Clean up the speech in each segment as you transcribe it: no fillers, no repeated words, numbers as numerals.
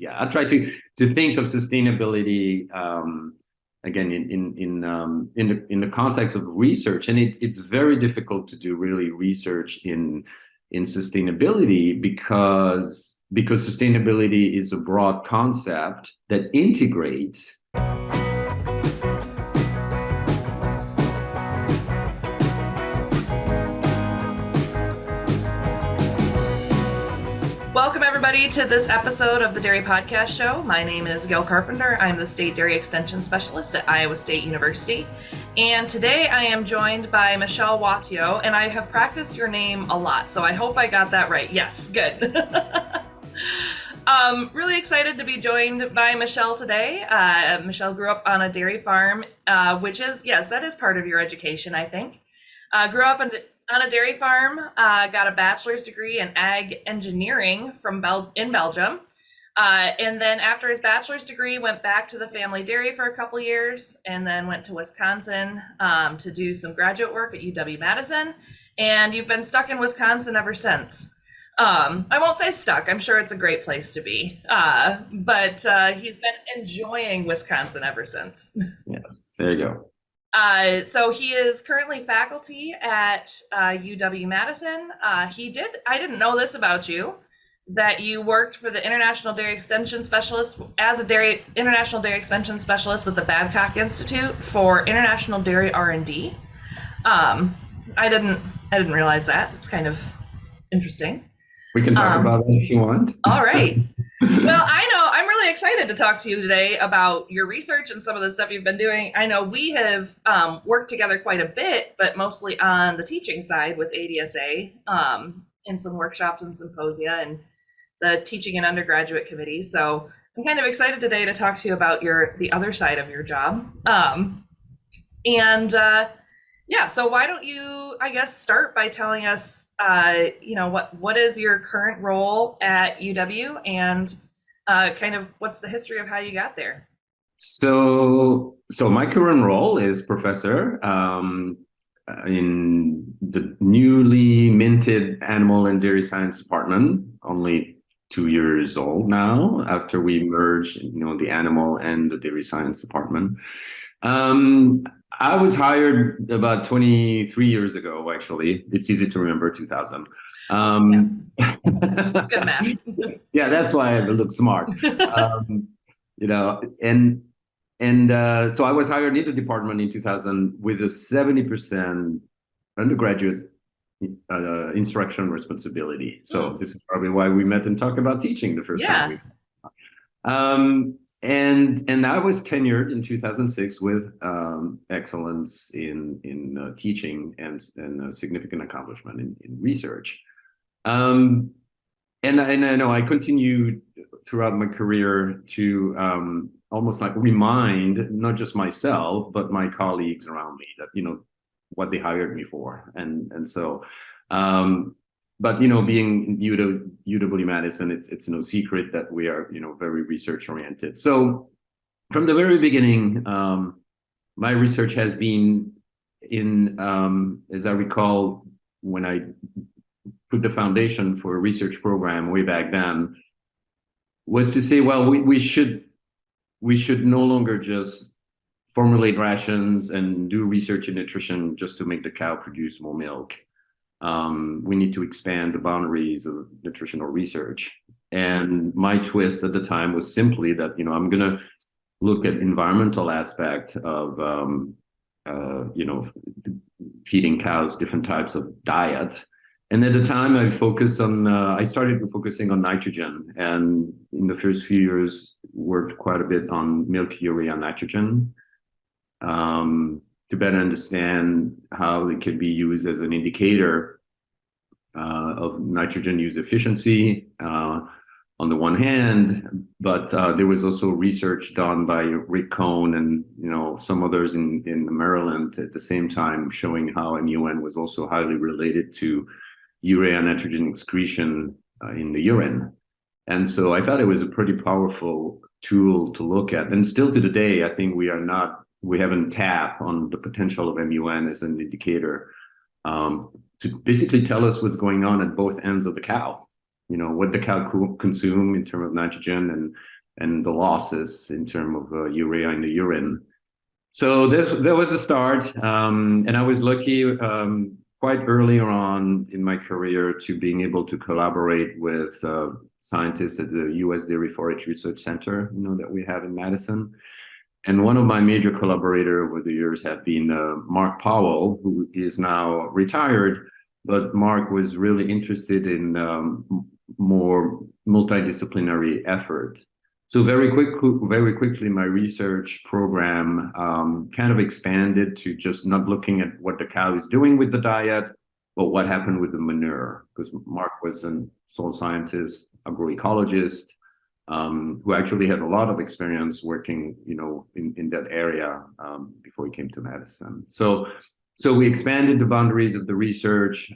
yeah, I try to think of sustainability again in the context of research, and it's very difficult to do really research in sustainability because sustainability is a broad concept that integrates. Welcome, everybody, to this episode of the Dairy Podcast Show. My name is Gail Carpenter. I'm the State Dairy Extension Specialist at Iowa State University. And today I am joined by Michel Wattiaux, and I have practiced your name a lot, so I hope I got that right. Yes, good. Really excited to be joined by Michel today. Michel grew up on a dairy farm, which is, yes, that is part of your education, I think. Grew up on a dairy farm, got a bachelor's degree in ag engineering in Belgium. And then after his bachelor's degree, went back to the family dairy for a couple years, and then went to Wisconsin to do some graduate work at UW-Madison. And you've been stuck in Wisconsin ever since. I won't say stuck, I'm sure it's a great place to be, but he's been enjoying Wisconsin ever since. Yes, there you go. So he is currently faculty at UW-Madison. I didn't know this about you, that you worked for the International Dairy Extension Specialist as a International Dairy Extension Specialist with the Babcock Institute for International Dairy R&D. I didn't realize that. It's kind of interesting. We can talk about it if you want. All right. Well, I know I'm really excited to talk to you today about your research and some of the stuff you've been doing. I know we have worked together quite a bit, but mostly on the teaching side with ADSA in some workshops and symposia and the teaching and undergraduate committee. So I'm kind of excited today to talk to you about the other side of your job. Yeah, so why don't you, I guess, start by telling us, what is your current role at UW and kind of what's the history of how you got there? So my current role is professor in the newly minted Animal and Dairy Science Department, only 2 years old now, after we merged, the Animal and the Dairy Science Department. I was hired about 23 years ago, actually. It's easy to remember, 2000. It's good math. Yeah, that's why I look smart. So I was hired in the department in 2000 with a 70% undergraduate instruction responsibility. So this is probably why we met and talked about teaching the first time. And I was tenured in 2006 with excellence in teaching and a significant accomplishment in research. And I know I continued throughout my career to almost like remind not just myself but my colleagues around me that what they hired me for, and so. But being UW-Madison, it's no secret that we are very research oriented. So from the very beginning, my research has been in, as I recall, when I put the foundation for a research program way back then, was to say, well, we should no longer just formulate rations and do research in nutrition just to make the cow produce more milk. We need to expand the boundaries of nutritional research. And my twist at the time was simply that, I'm going to look at environmental aspect of, feeding cows different types of diet. And at the time I started focusing on nitrogen, and in the first few years worked quite a bit on milk urea nitrogen. To better understand how it could be used as an indicator of nitrogen use efficiency on the one hand, but there was also research done by Rick Cohn and some others in Maryland at the same time, showing how MUN was also highly related to urea nitrogen excretion in the urine. And so I thought it was a pretty powerful tool to look at. And still to today, I think we haven't tapped on the potential of MUN as an indicator to basically tell us what's going on at both ends of the cow. What the cow consume in terms of nitrogen and and the losses in terms of urea in the urine. So there was a start, and I was lucky quite early on in my career to being able to collaborate with scientists at the U.S. Dairy Forage Research Center, that we have in Madison. And one of my major collaborators over the years have been Mark Powell, who is now retired, but Mark was really interested in more multidisciplinary effort. So very quickly, my research program kind of expanded to just not looking at what the cow is doing with the diet, but what happened with the manure. Because Mark was a soil scientist, agroecologist, who actually had a lot of experience working, in that area before he came to Madison. So we expanded the boundaries of the research.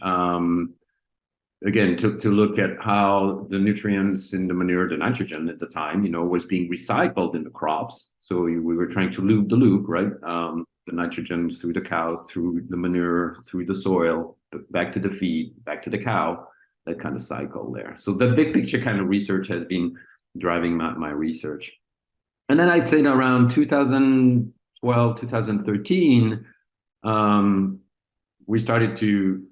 Again, to look at how the nutrients in the manure, the nitrogen at the time, was being recycled in the crops. So we were trying to loop the loop, right? The nitrogen through the cow, through the manure, through the soil, back to the feed, back to the cow, that kind of cycle there. So the big picture kind of research has been driving my research. And then I'd say around 2012, 2013, we started to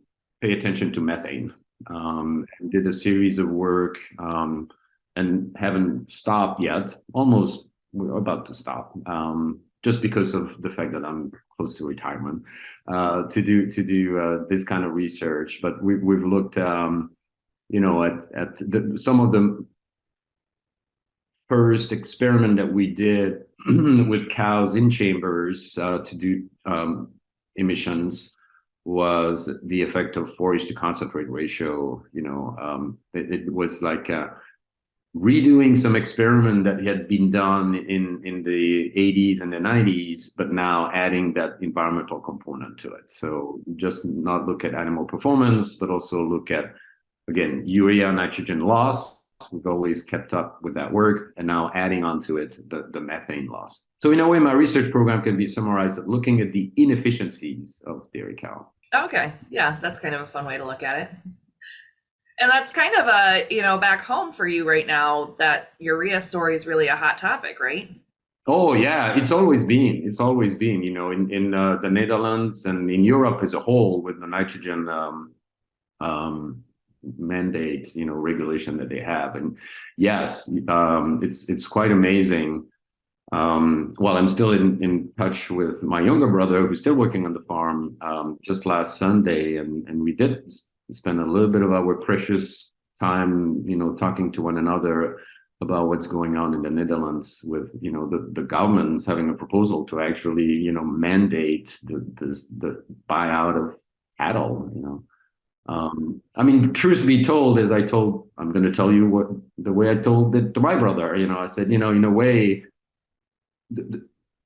pay attention to methane. And did a series of work and haven't stopped yet. Almost, we're about to stop, just because of the fact that I'm close to retirement to do this kind of research. But we've looked, at some of the first experiment that we did with cows in chambers to do emissions. Was the effect of forage to concentrate ratio. It was like redoing some experiment that had been done in the 80s and the 90s, but now adding that environmental component to it. So just not look at animal performance, but also look at, again, urea nitrogen loss. We've always kept up with that work, and now adding onto it the methane loss. So in a way, my research program can be summarized at looking at the inefficiencies of dairy cow. Okay, yeah, that's kind of a fun way to look at it. And that's kind of back home for you right now, that urea story is really a hot topic, right? Oh yeah, it's always been, in the Netherlands and in Europe as a whole with the nitrogen mandate, regulation that they have. And yes, it's quite amazing. Well, I'm still in touch with my younger brother who's still working on the farm just last Sunday, and we did spend a little bit of our precious time, talking to one another about what's going on in the Netherlands with, the government's having a proposal to actually, mandate the buyout of cattle, truth be told, I'm going to tell you the way I told it to my brother. I said, in a way,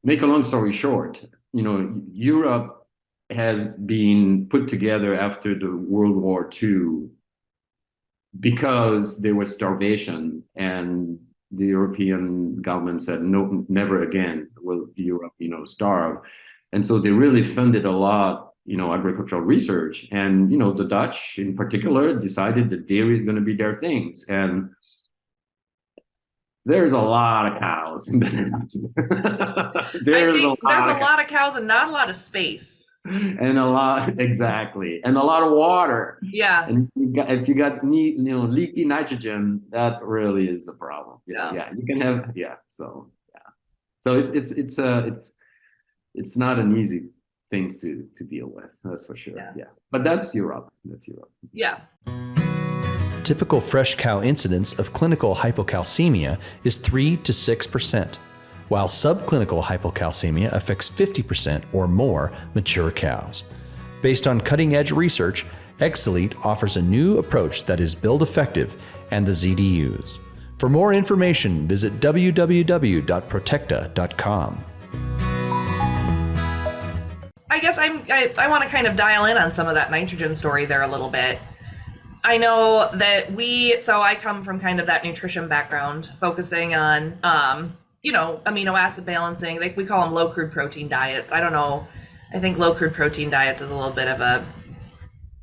make a long story short, Europe has been put together after the World War II because there was starvation, and the European government said, no, never again will Europe, starve. And so they really funded a lot, agricultural research. And, the Dutch in particular decided that dairy is going to be their things. And there's a lot of cows in the there's a lot of cows and not a lot of space. And a lot, exactly, and a lot of water. Yeah. And if you got leaky nitrogen, that really is a problem. Yeah. You can have So it's not an easy thing to deal with. That's for sure. Yeah. But that's Europe. Yeah. Typical fresh cow incidence of clinical hypocalcemia is 3 to 6%, while subclinical hypocalcemia affects 50% or more mature cows. Based on cutting-edge research, Exelite offers a new approach that is build effective and the ZDUs. For more information, visit www.protecta.com. I guess I want to kind of dial in on some of that nitrogen story there a little bit. I know that I come from kind of that nutrition background, focusing on, amino acid balancing. We call them low crude protein diets. I don't know. I think low crude protein diets is a little bit of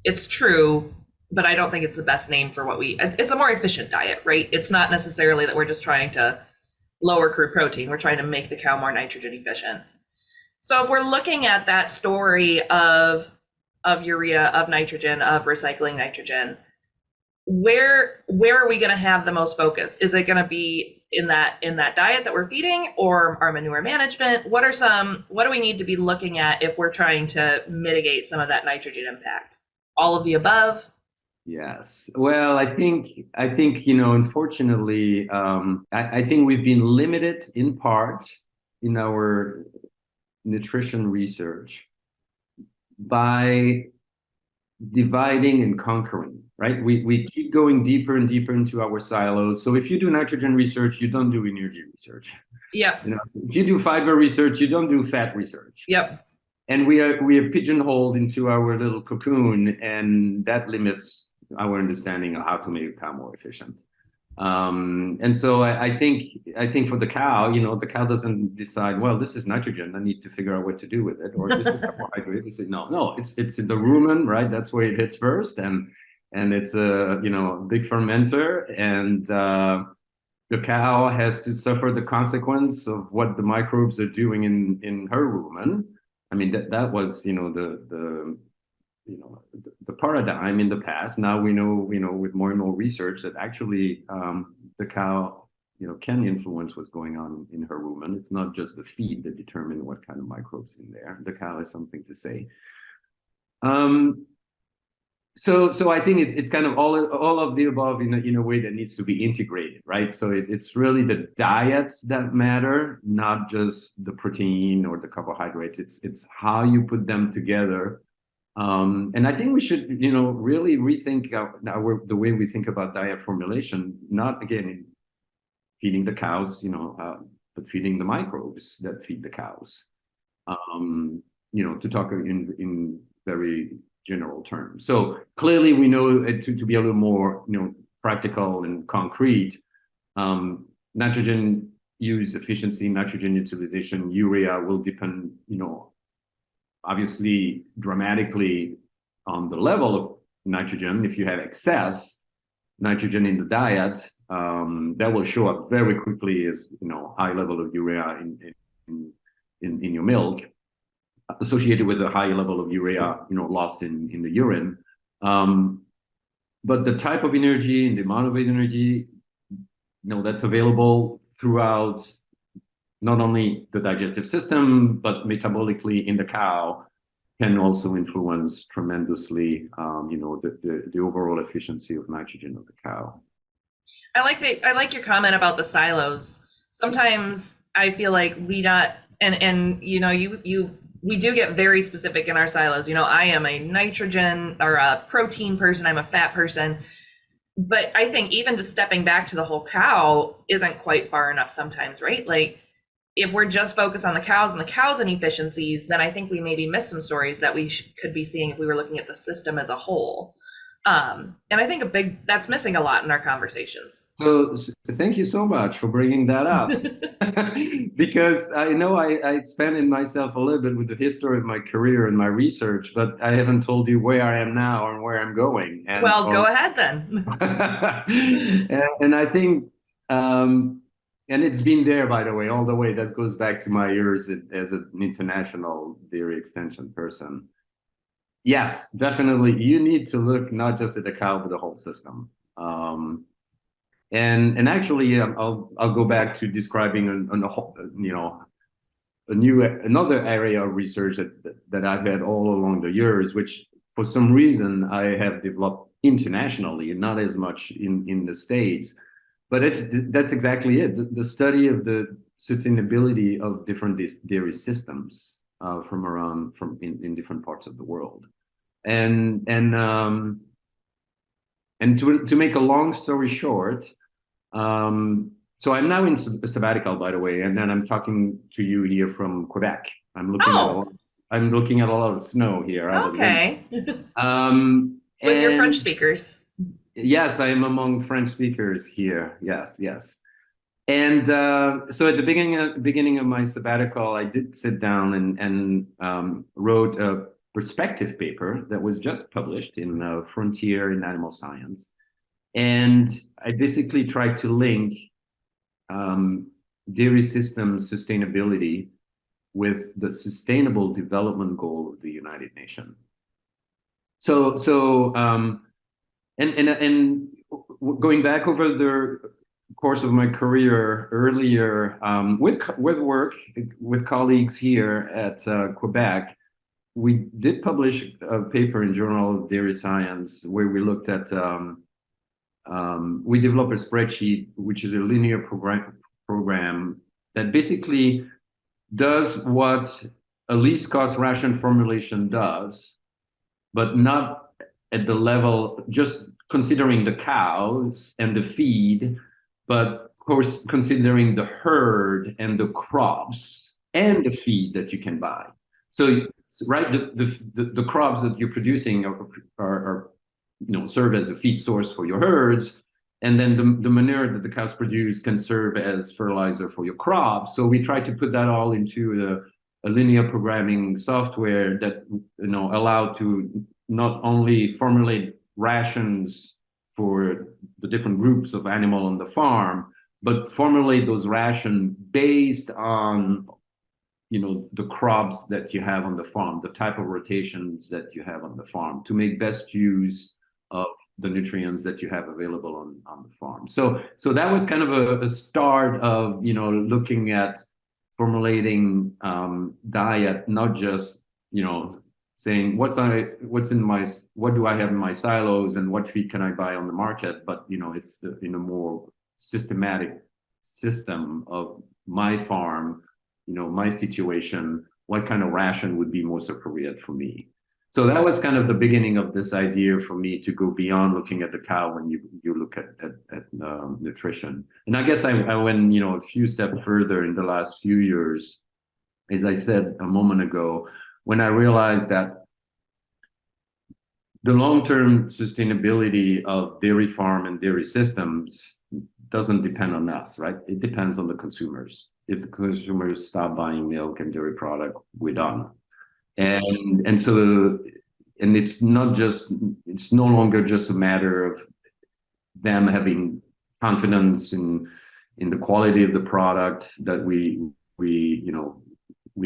it's true, but I don't think it's the best name for it's a more efficient diet, right? It's not necessarily that we're just trying to lower crude protein. We're trying to make the cow more nitrogen efficient. So if we're looking at that story of urea, of nitrogen, of recycling nitrogen, where are we going to have the most focus? Is it going to be in that diet that we're feeding, or our manure management? What do we need to be looking at if we're trying to mitigate some of that nitrogen impact? All of the above? Yes. Well, I think unfortunately, I think we've been limited in part in our nutrition research by dividing and conquering, right? We keep going deeper and deeper into our silos. So if you do nitrogen research, you don't do energy research. Yep. If you do fiber research, you don't do fat research. Yep. And we are pigeonholed into our little cocoon, and that limits our understanding of how to make a cow more efficient. And so I think for the cow, the cow doesn't decide, well, this is nitrogen, I need to figure out what to do with it, or this is carbohydrate. No, it's in the rumen, right? That's where it hits first, and it's a big fermenter, and the cow has to suffer the consequence of what the microbes are doing in her rumen. I mean, that was the paradigm in the past. Now we know, with more and more research, that actually the cow, can influence what's going on in her rumen. It's not just the feed that determine what kind of microbes in there. The cow has something to say. So I think it's kind of all of the above in a way that needs to be integrated, right? So it's really the diets that matter, not just the protein or the carbohydrates. It's how you put them together. And I think we should, really rethink the way we think about diet formulation, not again in feeding the cows, but feeding the microbes that feed the cows. To talk in very general terms. So clearly we know to be a little more, practical and concrete, nitrogen use efficiency, nitrogen utilization, urea will depend, obviously dramatically on the level of nitrogen. If you have excess nitrogen in the diet, that will show up very quickly as, high level of urea in your milk, associated with a high level of urea, lost in the urine. But the type of energy and the amount of energy, that's available throughout not only the digestive system, but metabolically in the cow, can also influence tremendously, the overall efficiency of nitrogen of the cow. I like your comment about the silos. Sometimes I feel like we do get very specific in our silos. I am a nitrogen or a protein person, I'm a fat person. But I think even just stepping back to the whole cow isn't quite far enough sometimes, right? Like, if we're just focused on the cows and the cows' inefficiencies, then I think we maybe miss some stories that we could be seeing if we were looking at the system as a whole. And I think that's missing a lot in our conversations. So thank you so much for bringing that up. Because I know I expanded myself a little bit with the history of my career and my research, but I haven't told you where I am now and where I'm going. Go ahead then. And I think, and it's been there, by the way, all the way. That goes back to my years as an international dairy extension person. Yes, definitely. You need to look not just at the cow, but the whole system. And actually, I'll go back to describing another area of research that I've had all along the years, which for some reason I have developed internationally, not as much in the States. But that's exactly it. The study of the sustainability of different dairy systems in different parts of the world, and to make a long story short, so I'm now in a sabbatical, by the way, and then I'm talking to you here from Quebec. I'm looking at a lot of snow here. Okay. With your French speakers. Yes, I am among French speakers here. Yes. And so at the beginning of my sabbatical, I did sit down and wrote a perspective paper that was just published in Frontier in Animal Science. And I basically tried to link dairy system sustainability with the Sustainable Development Goal of the United Nations. And going back over the course of my career earlier, with work with colleagues here at Quebec, we did publish a paper in Journal of Dairy Science where we looked at we developed a spreadsheet, which is a linear program that basically does what a least cost ration formulation does, but not at the level, just considering the cows and the feed, but of course considering the herd and the crops and the feed that you can buy. So right, the crops that you're producing are serve as a feed source for your herds, and then the manure that the cows produce can serve as fertilizer for your crops. So we try to put that all into a linear programming software that allow to not only formulate rations for the different groups of animal on the farm, but formulate those rations based on the crops that you have on the farm, the type of rotations that you have on the farm, to make best use of the nutrients that you have available on the farm. So that was kind of a start of looking at formulating diet, not just saying what do I have in my silos and what feed can I buy on the market, but it's in a more systematic system of my farm, my situation, what kind of ration would be most appropriate for me. So that was kind of the beginning of this idea for me to go beyond looking at the cow when you look at nutrition. And I guess I went a few steps further in the last few years, as I said a moment ago, when I realized that the long-term sustainability of dairy farm and dairy systems doesn't depend on us, right? It depends on the consumers. If the consumers stop buying milk and dairy product, we're done. And so it's no longer just a matter of them having confidence in the quality of the product that we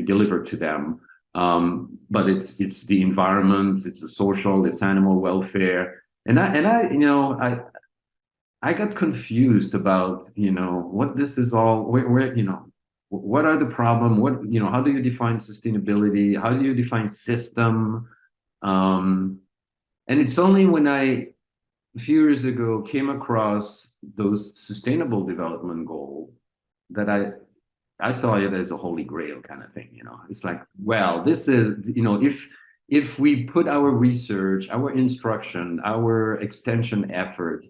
deliver to them, but it's the environment, it's the social, it's animal welfare, and I got confused about what this is all, where what are the problems? How do you define sustainability? How do you define system? And it's only when a few years ago came across those Sustainable Development Goals that I saw it as a holy grail kind of thing. It's like, well, this is if we put our research, our instruction, our extension effort,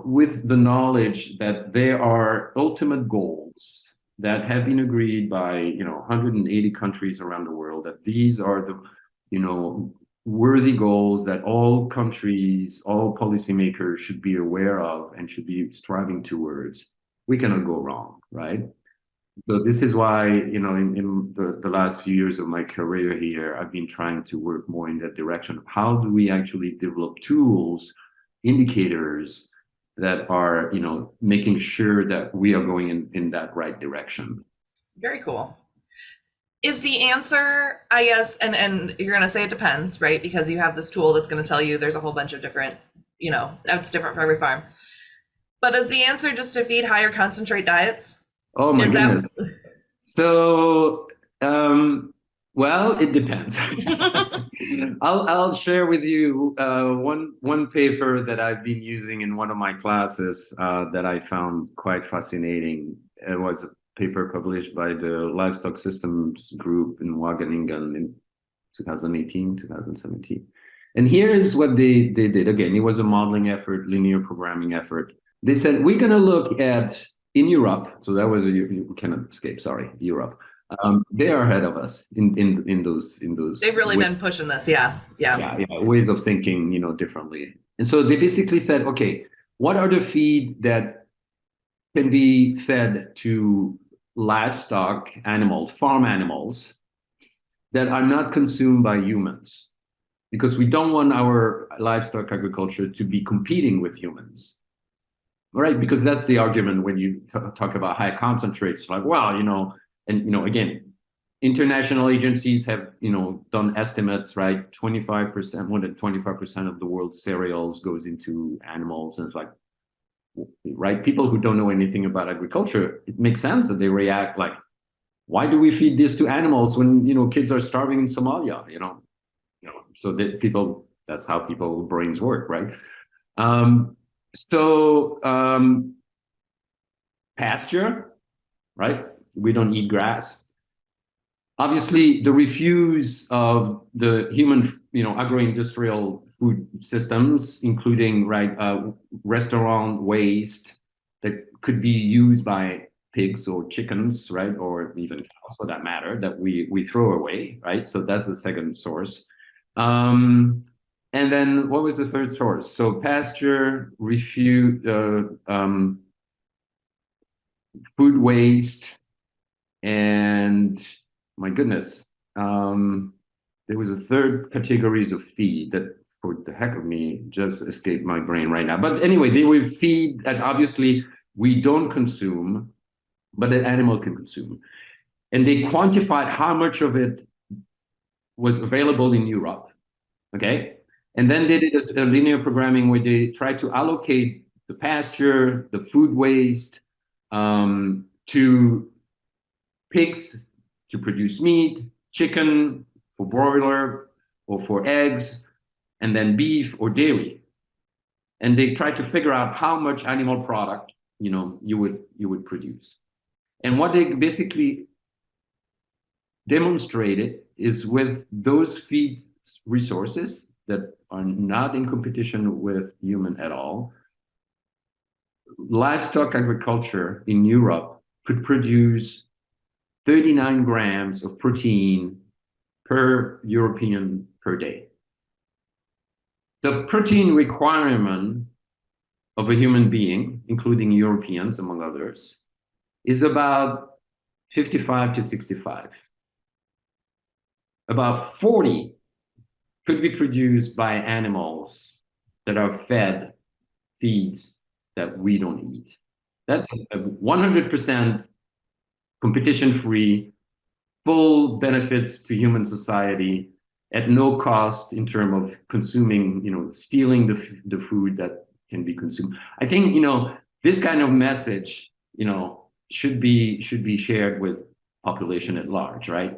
with the knowledge that there are ultimate goals that have been agreed by 180 countries around the world, that these are the worthy goals that all countries, all policymakers should be aware of and should be striving towards, we cannot go wrong, right? So this is why in the last few years of my career here, I've been trying to work more in that direction of how do we actually develop tools, indicators that are making sure that we are going in that right direction. Very cool. Is the answer, I guess, and you're going to say it depends, right? Because you have this tool that's going to tell you there's a whole bunch of different, it's different for every farm. But is the answer just to feed higher concentrate diets? Oh my goodness. So, well, it depends. I'll share with you one paper that I've been using in one of my classes that I found quite fascinating. It was a paper published by the Livestock Systems Group in Wageningen in 2018, 2017. And here is what they did. Again, it was a modeling effort, linear programming effort. They said, we're going to look at, in Europe, so that was, you cannot escape, sorry, Europe. They are ahead of us in those. They've really been pushing this, yeah, ways of thinking, differently. And so they basically said, okay, what are the feed that can be fed to livestock animals, farm animals, that are not consumed by humans? Because we don't want our livestock agriculture to be competing with humans. Right, because that's the argument when you talk about high concentrates, like, well, and again, international agencies have, done estimates, right? 25%, more than 25% of the world's cereals goes into animals. And it's like, right, people who don't know anything about agriculture, it makes sense that they react like, why do we feed this to animals when, kids are starving in Somalia, so that that's how people's brains work, right? So pasture, right? We don't eat grass. Obviously, the refuse of the human, agro-industrial food systems, including restaurant waste that could be used by pigs or chickens, right, or even cows for that matter, that we throw away, right? So that's the second source. And then what was the third source? So pasture, refuse, food waste, and my goodness, there was a third categories of feed that, for the heck of me, just escaped my brain right now. But anyway, they were feed that obviously we don't consume, but an animal can consume. And they quantified how much of it was available in Europe, okay? And then they did a linear programming where they tried to allocate the pasture, the food waste, to pigs to produce meat, chicken for broiler or for eggs, and then beef or dairy. And they tried to figure out how much animal product, you would produce. And what they basically demonstrated is with those feed resources that are not in competition with human at all, livestock agriculture in Europe could produce 39 grams of protein per European per day. The protein requirement of a human being, including Europeans, among others, is about 55 to 65. About 40 could be produced by animals that are fed feeds that we don't eat. That's a 100% competition-free, full benefits to human society at no cost in terms of consuming, stealing the food that can be consumed. I think, this kind of message, should be shared with population at large, right?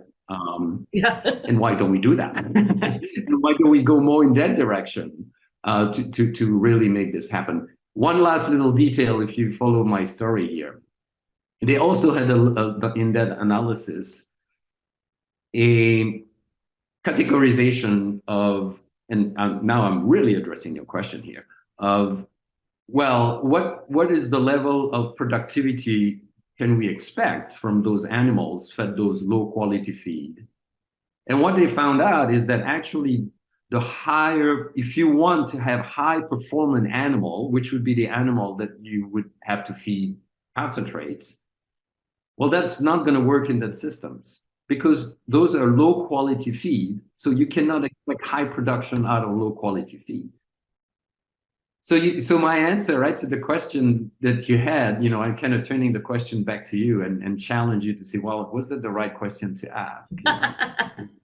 Yeah. And why don't we do that? And why don't we go more in that direction to really make this happen? One last little detail, if you follow my story here. They also had in that analysis a categorization of, and now I'm really addressing your question here, of, well, what is the level of productivity can we expect from those animals fed those low quality feed? And what they found out is that actually the higher, if you want to have high performing animal, which would be the animal that you would have to feed concentrates, well, that's not going to work in that systems because those are low quality feed. So you cannot expect high production out of low quality feed. So my answer, right, to the question that you had, I'm kind of turning the question back to you and challenge you to see, well, was that the right question to ask?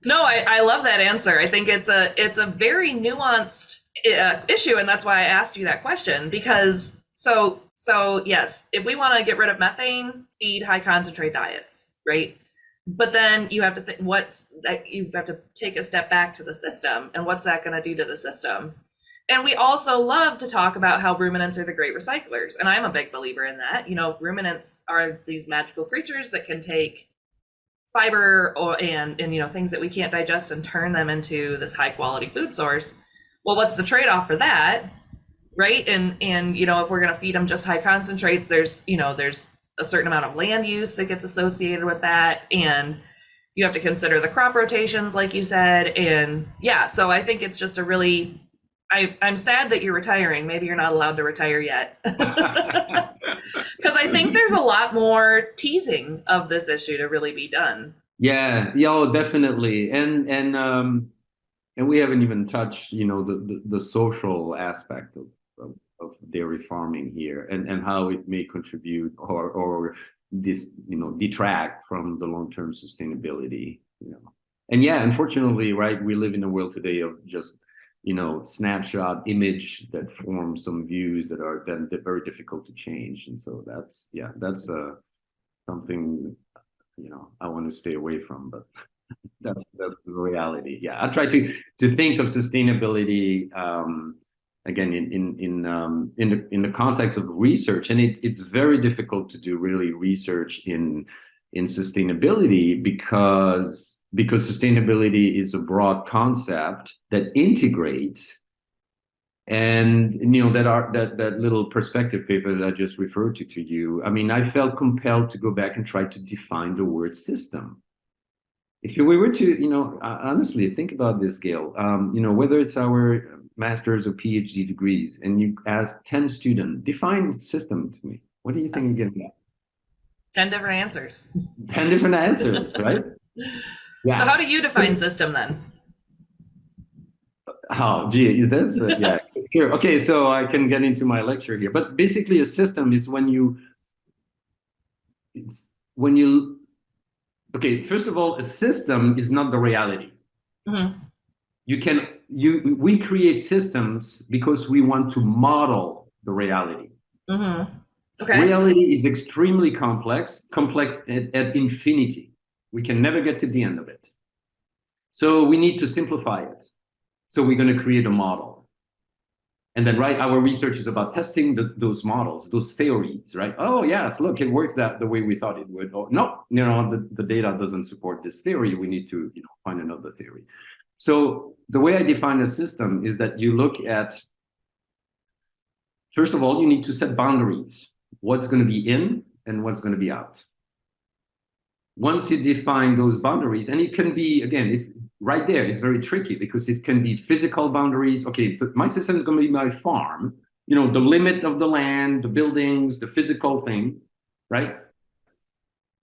No, I love that answer. I think it's a very nuanced issue, and that's why I asked you that question, because so yes, if we want to get rid of methane, feed high concentrate diets, right? But then you have to think you have to take a step back to the system, and what's that going to do to the system? And we also love to talk about how ruminants are the great recyclers. And I'm a big believer in that. Ruminants are these magical creatures that can take fiber and things that we can't digest and turn them into this high quality food source. Well, what's the trade-off for that? Right? And if we're going to feed them just high concentrates, there's a certain amount of land use that gets associated with that. And you have to consider the crop rotations, like you said. And yeah, so I think it's just a really, I'm sad that you're retiring. Maybe you're not allowed to retire yet. Because I think there's a lot more teasing of this issue to really be done. Yeah, definitely. And we haven't even touched, the social aspect of of dairy farming here, and how it may contribute or this, detract from the long-term sustainability, And yeah, unfortunately, right, we live in a world today of just, snapshot image that form some views that are then very difficult to change. And so that's something, I want to stay away from, but that's the reality. Yeah, I try to think of sustainability again in the context of research, and it's very difficult to do really research in sustainability because sustainability is a broad concept that integrates. And that little perspective paper that I just referred to you. I mean, I felt compelled to go back and try to define the word system. If we were to, honestly think about this, Gail, whether it's our master's or PhD degrees, and you ask 10 students, define system to me. What do you think you're getting at? 10 different answers. 10 different answers, right? Yeah. So how do you define system then? Oh, gee, yeah, sure. Okay, so I can get into my lecture here, but basically a system is okay, first of all, a system is not the reality. Mm-hmm. We create systems because we want to model the reality. Mm-hmm. Okay. Reality is extremely complex at infinity. We can never get to the end of it. So we need to simplify it. So we're going to create a model. And then, right, our research is about testing those models, those theories, right? Oh, yes, look, it works the way we thought it would. Or no, the data doesn't support this theory. We need to find another theory. So the way I define a system is that you look at, first of all, you need to set boundaries. What's going to be in and what's going to be out. Once you define those boundaries, and it can be, again, it's right there, it's very tricky because it can be physical boundaries. Okay, my system is going to be my farm, the limit of the land, the buildings, the physical thing, right?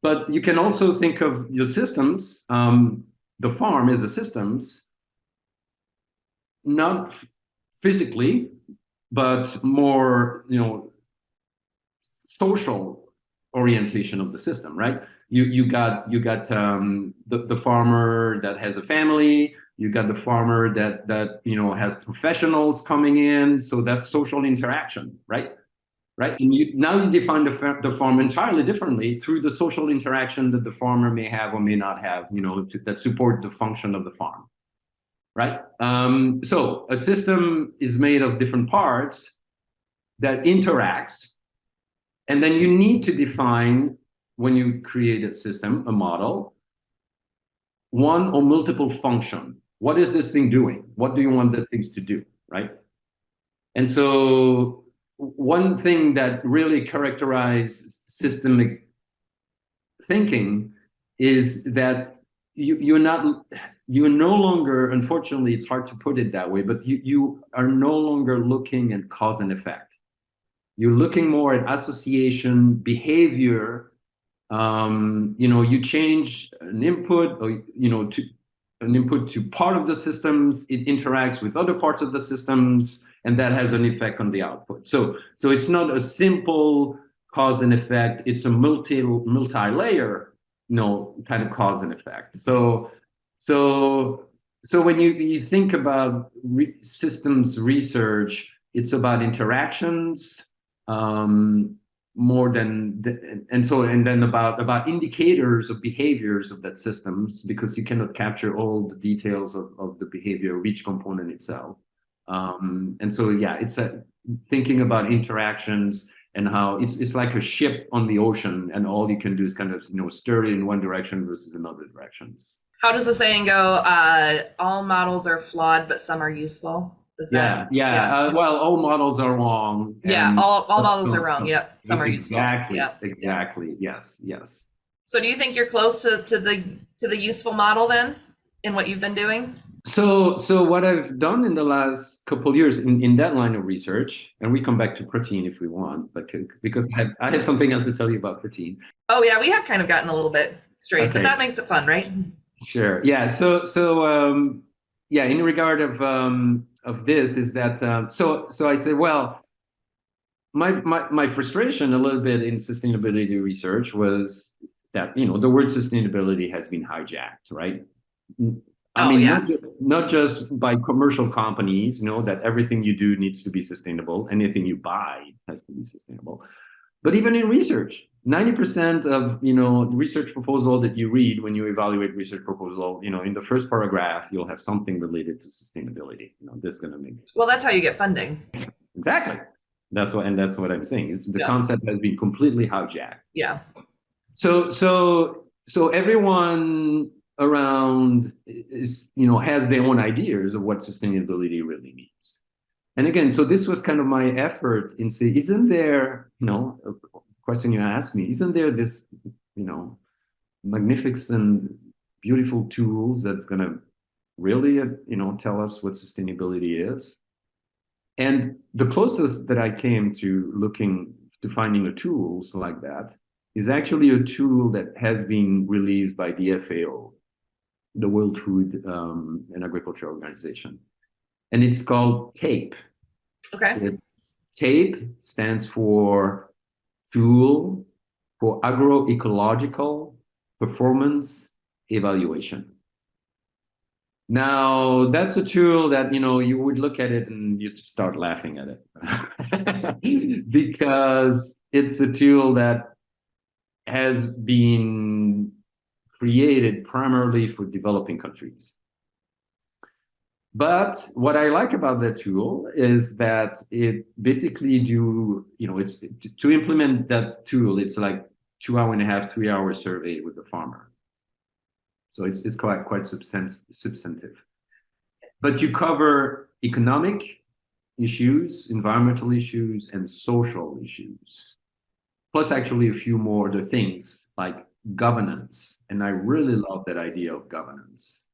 But you can also think of your systems, the farm as a systems, not physically, but more, social orientation of the system, right? You got the farmer that has a family. You got the farmer that has professionals coming in. So that's social interaction, right? Right. And now you define the farm entirely differently through the social interaction that the farmer may have or may not have, that support the function of the farm, right? So a system is made of different parts that interacts, and then you need to define, when you create a system, a model, one or multiple function. What is this thing doing? What do you want the things to do, right? And so one thing that really characterizes systemic thinking is that you're no longer, unfortunately, it's hard to put it that way, but you are no longer looking at cause and effect. You're looking more at association, behavior. You change an input or to an input to part of the systems, it interacts with other parts of the systems, and that has an effect on the output. So it's not a simple cause and effect, it's a multi-layer kind of cause and effect. So when you think about systems research, it's about interactions, more than and then about indicators of behaviors of that systems, because you cannot capture all the details of the behavior of each component itself. And so yeah, it's thinking about interactions and how it's like a ship on the ocean, and all you can do is kind of steer it in one direction versus another directions. How does the saying go? All models are flawed, but some are useful. Yeah. Well, all models are wrong. Yeah, all models are wrong. Yep, some are useful. Exactly. Yes. So, do you think you're close to the useful model then, in what you've been doing? So what I've done in the last couple of years in that line of research, and we come back to protein if we want, but because I have something else to tell you about protein. Oh yeah, we have kind of gotten a little bit straight, but that makes it fun, right? Sure. Yeah. So in regard of this is that so I said, well, my frustration a little bit in sustainability research was that, the word sustainability has been hijacked, right? I Oh mean, yeah. not just by commercial companies, that everything you do needs to be sustainable. Anything you buy has to be sustainable. But even in research, 90% of, research proposal that you read when you evaluate research proposal, in the first paragraph, you'll have something related to sustainability. This is going to make Well, that's how you get funding. exactly. That's what I'm saying. The Yeah. concept has been completely hijacked. Yeah. So everyone around is, has their own ideas of what sustainability really means. And again, so this was kind of my effort in saying, isn't there, a question you asked me, isn't there this, magnificent, beautiful tools that's going to really, tell us what sustainability is? And the closest that I came to finding a tools like that is actually a tool that has been released by the FAO, the World Food and Agriculture Organization. And it's called TAPE. Okay. TAPE stands for Tool for Agroecological Performance Evaluation. Now, that's a tool that, you would look at it and you'd start laughing at it because it's a tool that has been created primarily for developing countries. But what I like about that tool is that it basically it's to implement that tool, it's like 2.5 3-hour survey with the farmer. So it's quite substantive. But you cover economic issues, environmental issues, and social issues. Plus actually a few more other things like governance. And I really love that idea of governance.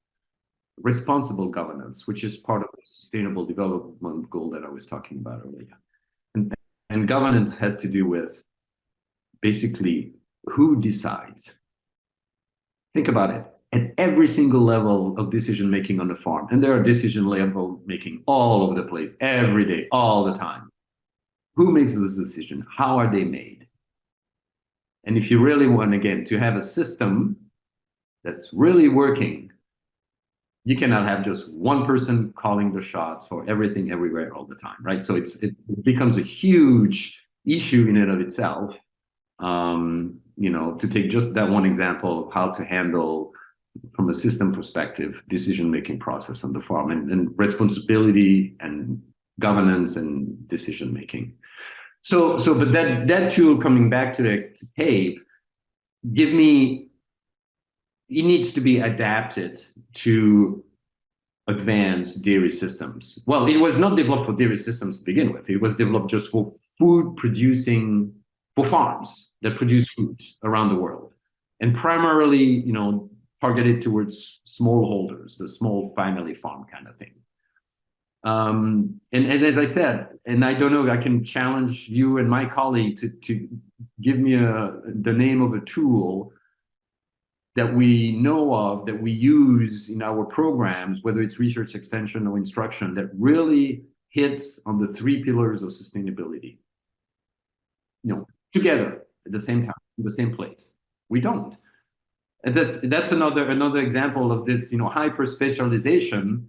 Responsible governance, which is part of the sustainable development goal that I was talking about earlier. And governance has to do with basically who decides. Think about it. At every single level of decision making on the farm, and there are decision level making all over the place, every day, all the time. Who makes this decision? How are they made? And if you really want, again, to have a system that's really working, you cannot have just one person calling the shots for everything everywhere all the time, right? So it becomes a huge issue in and of itself. To take just that one example of how to handle, from a system perspective, decision-making process on the farm and responsibility and governance and decision-making. But that tool, coming back to the tape, it needs to be adapted to advanced dairy systems. Well, it was not developed for dairy systems to begin with. It was developed just for for farms that produce food around the world. And primarily, targeted towards smallholders, the small family farm kind of thing. And as I said, and I don't know, I can challenge you and my colleague to give me the name of a tool that we know of, that we use in our programs, whether it's research extension or instruction, that really hits on the 3 pillars of sustainability, together at the same time, in the same place. We don't. And that's another example of this, hyper specialization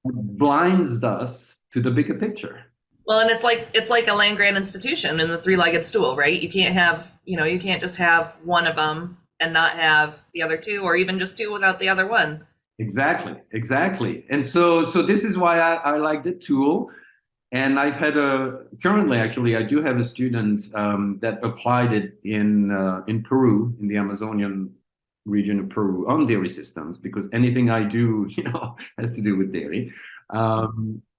blinds us to the bigger picture. Well, and it's like a land grant institution in the 3-legged stool, right? You can't just have one of them and not have the other 2, or even just 2 without the other one. Exactly. And so this is why I like the tool. And I've had currently, actually, I do have a student that applied it in Peru, in the Amazonian region of Peru, on dairy systems, because anything I do, has to do with dairy.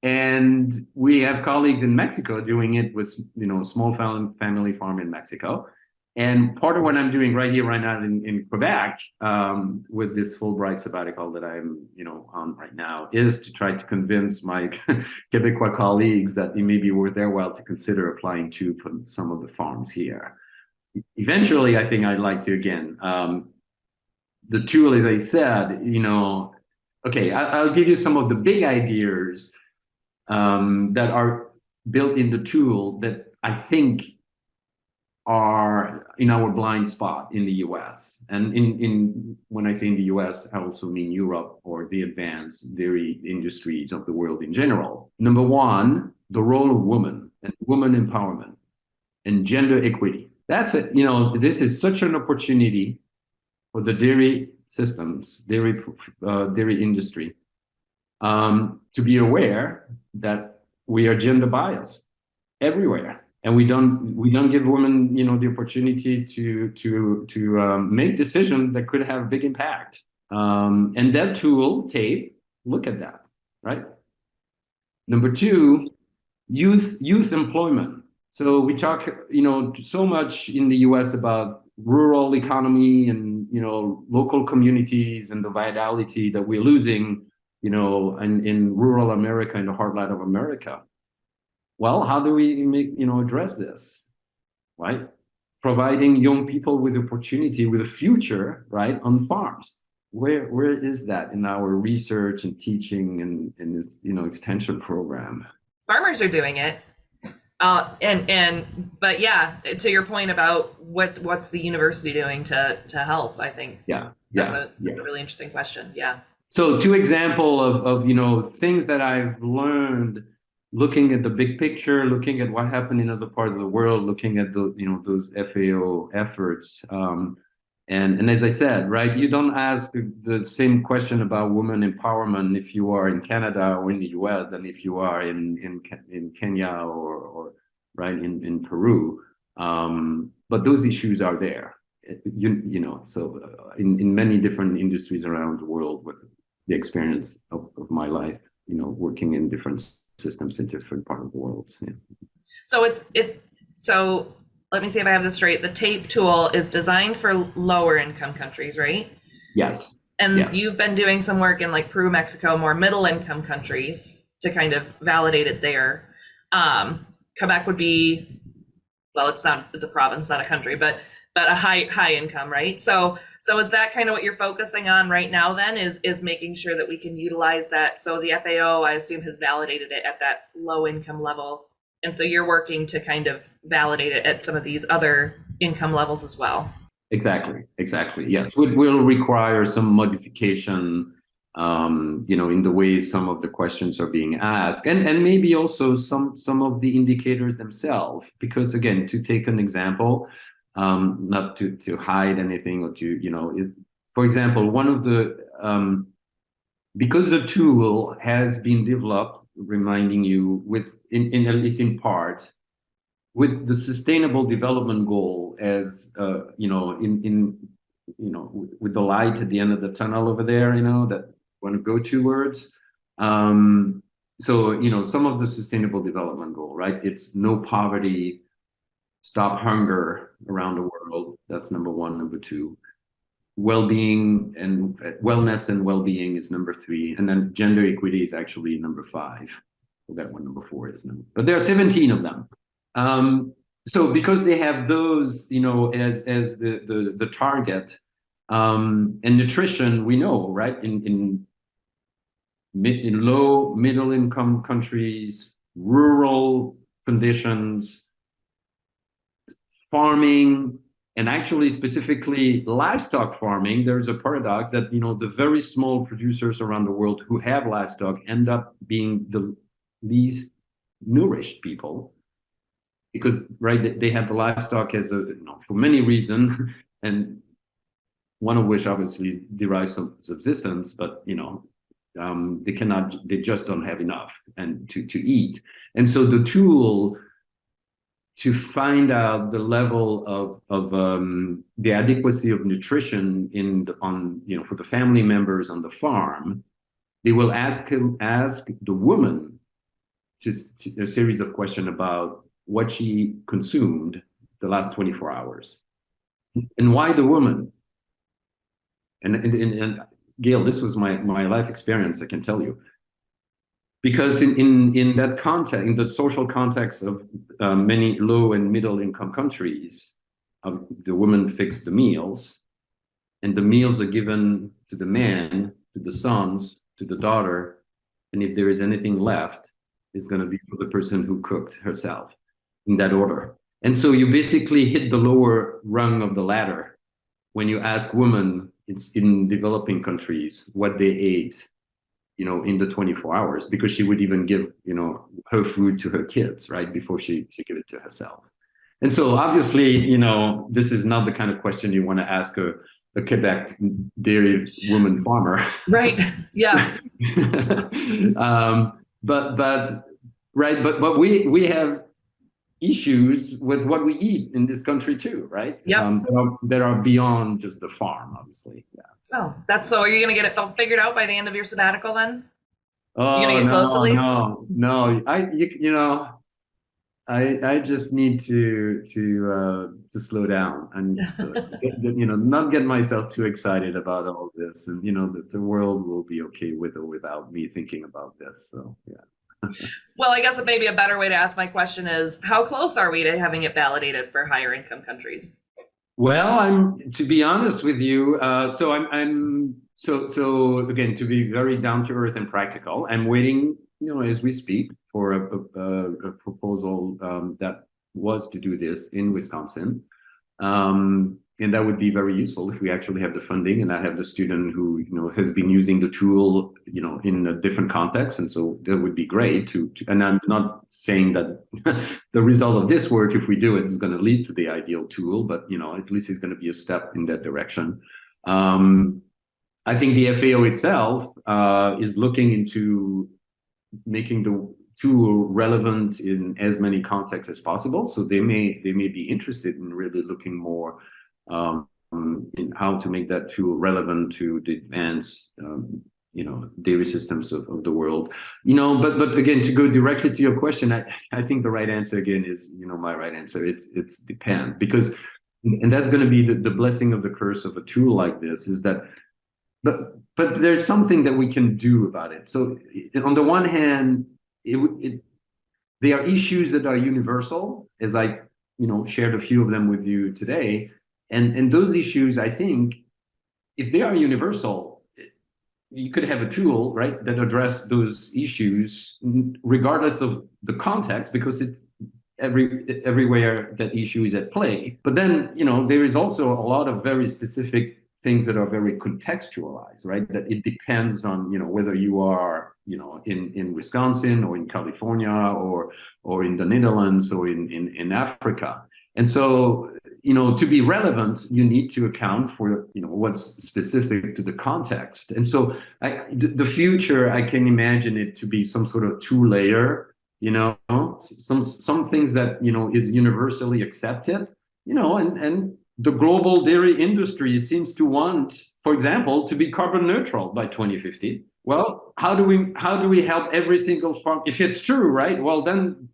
And we have colleagues in Mexico doing it with, small family farm in Mexico. And part of what I'm doing right here, right now in Quebec, with this Fulbright sabbatical that I'm, on right now, is to try to convince my Quebecois colleagues that it may be worth their while to consider applying to for some of the farms here. Eventually, I think I'd like to, again, the tool, as I said, okay, I'll give you some of the big ideas that are built in the tool that I think, are in our blind spot in the US. And in when I say in the US, I also mean Europe or the advanced dairy industries of the world in general. Number one, the role of women and women empowerment and gender equity. That's it. This is such an opportunity for the dairy systems, dairy industry, to be aware that we are gender biased everywhere, and we don't give women the opportunity to make decisions that could have big impact. And that tool, tape, look at that, right? Number two, youth employment. So we talk so much in the US about rural economy and local communities and the vitality that we're losing in rural America, in the heartland of America. Well, how do we address this, right? Providing young people with opportunity, with a future, right, on farms. Where is that in our research and teaching and extension program? Farmers are doing it. But yeah, to your point about what's the university doing to help, I think that's a really interesting question. Yeah. So two examples of things that I've learned looking at the big picture, looking at what happened in other parts of the world, looking at those FAO efforts. And as I said, right, you don't ask the same question about women empowerment if you are in Canada or in the US than if you are in Kenya or right in Peru. But those issues are there, so in many different industries around the world, with the experience of my life, working in different systems in different parts of the world. Yeah. So let me see if I have this straight. The TAPE tool is designed for lower income countries, right? Yes. And yes. You've been doing some work in like Peru, Mexico, more middle income countries to kind of validate it there. Quebec would be, well, it's a province, not a country, but a high income, right? So is that kind of what you're focusing on right now then, is making sure that we can utilize that? So the FAO, I assume, has validated it at that low income level. And so you're working to kind of validate it at some of these other income levels as well. Exactly. Yes, it will require some modification, in the way some of the questions are being asked, and maybe also some of the indicators themselves. Because again, to take an example, not to hide anything or is, for example, one of the because the tool has been developed, reminding you in at least in part, with the sustainable development goal as with the light at the end of the tunnel over there, that want to go towards. So some of the sustainable development goal, right? It's no poverty, stop hunger around the world. That's number one. Number two, well-being and wellness and well-being is number three, and then gender equity is actually number five. So that one, number four is number, but there are 17 of them. So because they have those, as the target, and nutrition, we know, right, in low middle income countries, rural conditions, farming, and actually specifically livestock farming, there's a paradox that the very small producers around the world who have livestock end up being the least nourished people, because right, they have the livestock as for many reasons, and one of which obviously derives some subsistence, but they just don't have enough and to eat. And so the tool to find out the level of the adequacy of nutrition for the family members on the farm, they will ask the woman a series of questions about what she consumed the last 24 hours, and why the woman. And Gail, this was my life experience, I can tell you. Because in that context, in the social context of many low and middle income countries, the women fix the meals, and the meals are given to the man, to the sons, to the daughter, and if there is anything left, it's going to be for the person who cooked herself. in that order. And so you basically hit the lower rung of the ladder when you ask women in developing countries what they ate, in the 24 hours, because she would even give, her food to her kids, right, before she give it to herself. And so obviously, this is not the kind of question you want to ask a Quebec dairy woman farmer. Right. Yeah. But we have issues with what we eat in this country too, right? Yep. That are beyond just the farm, obviously. Yeah. Oh, so are you going to get it figured out by the end of your sabbatical then? Oh, You're going to get close at least? No. I just need to slow down and not get myself too excited about all this, and the world will be okay with or without me thinking about this. So yeah. Well, I guess maybe a better way to ask my question is, how close are we to having it validated for higher income countries? Well, to be honest with you, so again, to be very down to earth and practical, I'm waiting, as we speak, for a proposal that was to do this in Wisconsin. And that would be very useful if we actually have the funding, and I have the student who has been using the tool in a different context, and so that would be great to and I'm not saying that the result of this work, if we do it, is going to lead to the ideal tool, but at least it's going to be a step in that direction. I think the FAO itself is looking into making the tool relevant in as many contexts as possible, so they may be interested in really looking more in how to make that tool relevant to the advanced dairy systems of the world. But again, to go directly to your question, I think the right answer again is my right answer. It's depend, because, and that's going to be the blessing of the curse of a tool like this, is that but there's something that we can do about it. So on the one hand, there are issues that are universal, as I shared a few of them with you today. And those issues, I think, if they are universal, you could have a tool, right, that address those issues regardless of the context, because it's everywhere that issue is at play. But then, there is also a lot of very specific things that are very contextualized, right? That it depends on, whether you are, in Wisconsin or in California or in the Netherlands or in Africa. And so, to be relevant, you need to account for, what's specific to the context. And so the future, I can imagine it to be some sort of two-layer, some things that, is universally accepted, and the global dairy industry seems to want, for example, to be carbon neutral by 2050. Well, how do we help every single farm? If it's true, right? Well, then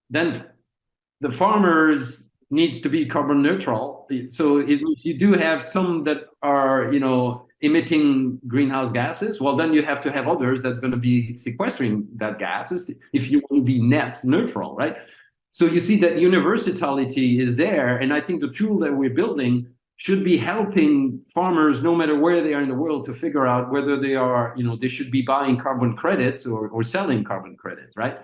the farmers needs to be carbon neutral. So if you do have some that are, emitting greenhouse gases, well, then you have to have others that's going to be sequestering that gases if you want to be net neutral, right? So you see that universality is there, and I think the tool that we're building should be helping farmers, no matter where they are in the world, to figure out whether they are, they should be buying carbon credits or selling carbon credits, right?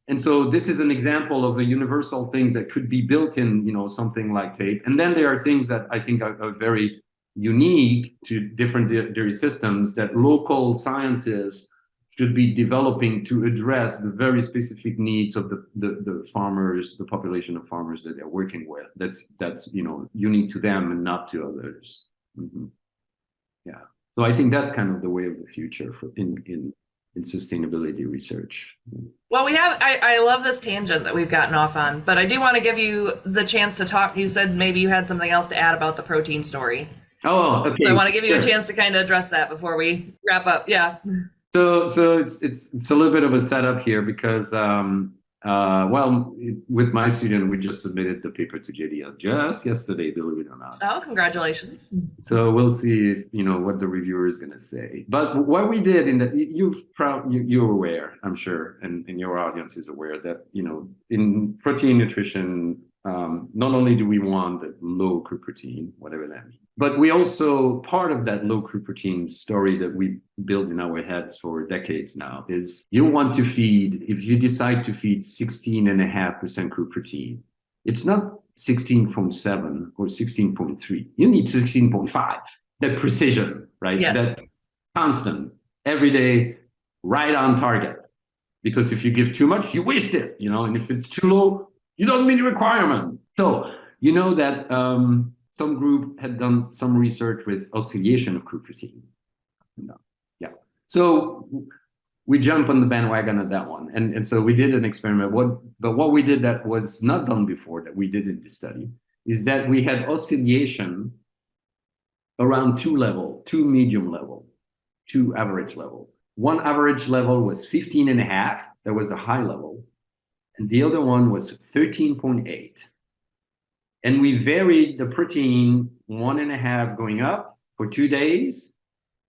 And so this is an example of a universal thing that could be built in, something like TAPE. And then there are things that I think are very unique to different dairy systems that local scientists should be developing to address the very specific needs of the farmers, the population of farmers that they're working with. That's unique to them and not to others. Mm-hmm. Yeah. So I think that's kind of the way of the future in sustainability research. Well, I love this tangent that we've gotten off on, but I do want to give you the chance to talk. You said maybe you had something else to add about the protein story. Oh, okay. So I want to give you a chance to kind of address that before we wrap up. Yeah. So it's a little bit of a setup here because with my student, we just submitted the paper to JDS just yesterday, believe it or not. Oh, congratulations. So we'll see if, what the reviewer is going to say. But what we did in that, you're aware, I'm sure, and your audience is aware that, in protein nutrition, not only do we want the low crude protein, whatever that means, but we also, part of that low crude protein story that we built in our heads for decades now is you want to feed, if you decide to feed 16.5% crude protein, it's not 16.7 or 16.3. You need 16.5, that precision, right? Yes. That constant, every day, right on target. Because if you give too much, you waste it, and if it's too low, you don't meet the requirement. So, that some group had done some research with oscillation of crude protein. Yeah. So we jumped on the bandwagon of that one. And so we did an experiment. But what we did that was not done before, that we did in this study, is that we had oscillation around two medium level, two average level. One average level was 15.5. That was the high level. And the other one was 13.8. And we varied the protein 1.5 going up for 2 days.